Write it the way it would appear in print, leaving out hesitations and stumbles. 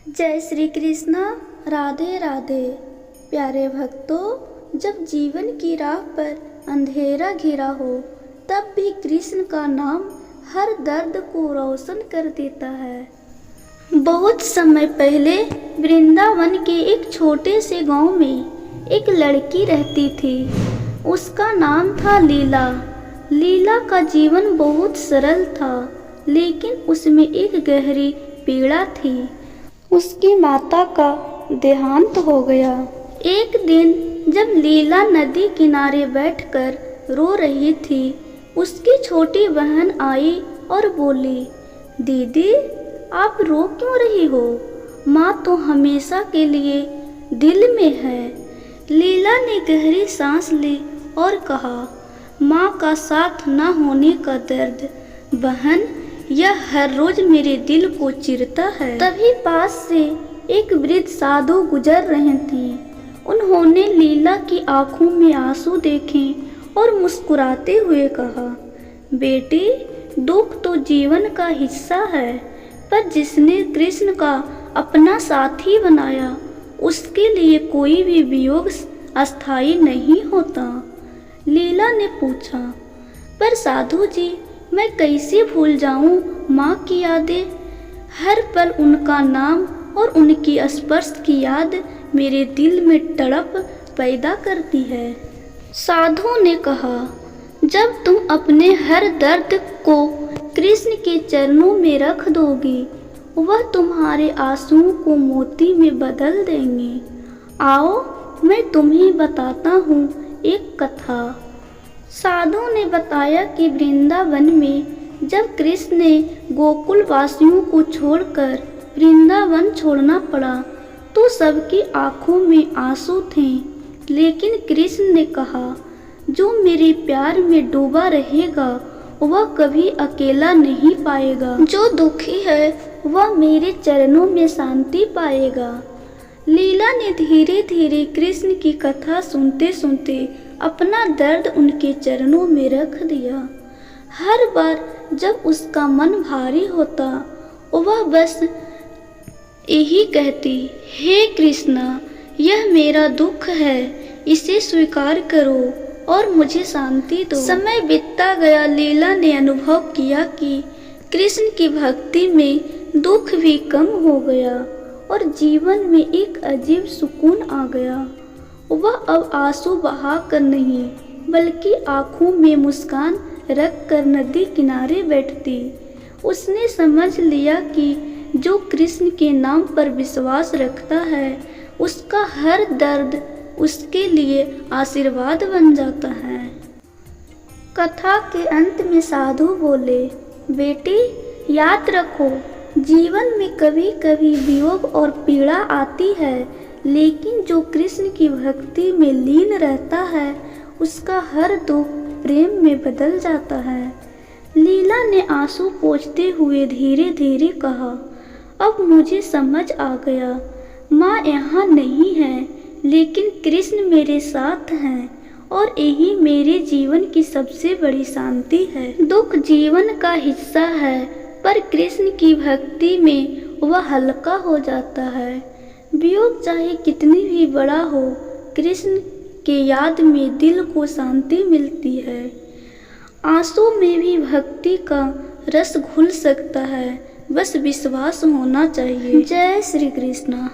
जय श्री कृष्णा। राधे राधे। प्यारे भक्तों, जब जीवन की राह पर अंधेरा घिरा हो तब भी कृष्ण का नाम हर दर्द को रोशन कर देता है। बहुत समय पहले वृंदावन के एक छोटे से गांव में एक लड़की रहती थी। उसका नाम था लीला। लीला का जीवन बहुत सरल था, लेकिन उसमें एक गहरी पीड़ा थी। उसकी माता का देहांत हो गया। एक दिन जब लीला नदी किनारे बैठकर रो रही थी, उसकी छोटी बहन आई और बोली, दीदी आप रो क्यों रही हो? माँ तो हमेशा के लिए दिल में है। लीला ने गहरी सांस ली और कहा, माँ का साथ न होने का दर्द बहन, यह हर रोज मेरे दिल को चिरता है। तभी पास से एक वृद्ध साधु गुजर रहे थे। उन्होंने लीला की आंखों में आंसू देखे और मुस्कुराते हुए कहा, बेटी दुख तो जीवन का हिस्सा है, पर जिसने कृष्ण का अपना साथी बनाया उसके लिए कोई भी वियोग अस्थायी नहीं होता। लीला ने पूछा, पर साधु जी मैं कैसे भूल जाऊं माँ की यादें? हर पल उनका नाम और उनकी स्पर्श की याद मेरे दिल में तड़प पैदा करती है। साधु ने कहा, जब तुम अपने हर दर्द को कृष्ण के चरणों में रख दोगी, वह तुम्हारे आंसुओं को मोती में बदल देंगे। आओ मैं तुम्हें बताता हूँ एक कथा। साधु ने बताया कि वृंदावन में जब कृष्ण ने गोकुल वासियों को छोड़कर वृंदावन छोड़ना पड़ा तो सबकी आंखों में आंसू थे, लेकिन कृष्ण ने कहा, जो मेरे प्यार में डूबा रहेगा वह कभी अकेला नहीं पाएगा। जो दुखी है वह मेरे चरणों में शांति पाएगा। लीला ने धीरे धीरे कृष्ण की कथा सुनते सुनते अपना दर्द उनके चरणों में रख दिया। हर बार जब उसका मन भारी होता, वह बस यही कहती, हे कृष्णा, यह मेरा दुख है, इसे स्वीकार करो और मुझे शांति दो। समय बीतता गया। लीला ने अनुभव किया कि कृष्ण की भक्ति में दुख भी कम हो गया और जीवन में एक अजीब सुकून आ गया। वह अब आंसू बहा कर नहीं, बल्कि आंखों में मुस्कान रख कर नदी किनारे बैठती। उसने समझ लिया कि जो कृष्ण के नाम पर विश्वास रखता है, उसका हर दर्द उसके लिए आशीर्वाद बन जाता है। कथा के अंत में साधु बोले, बेटी याद रखो, जीवन में कभी कभी वियोग और पीड़ा आती है, लेकिन जो कृष्ण की भक्ति में लीन रहता है उसका हर दुख प्रेम में बदल जाता है। लीला ने आंसू पोंछते हुए धीरे धीरे कहा, अब मुझे समझ आ गया, माँ यहाँ नहीं है, लेकिन कृष्ण मेरे साथ हैं और यही मेरे जीवन की सबसे बड़ी शांति है। दुख जीवन का हिस्सा है, पर कृष्ण की भक्ति में वह हल्का हो जाता है। वियोग चाहे कितनी भी बड़ा हो, कृष्ण के याद में दिल को शांति मिलती है। आंसू में भी भक्ति का रस घुल सकता है, बस विश्वास होना चाहिए। जय श्री कृष्णा।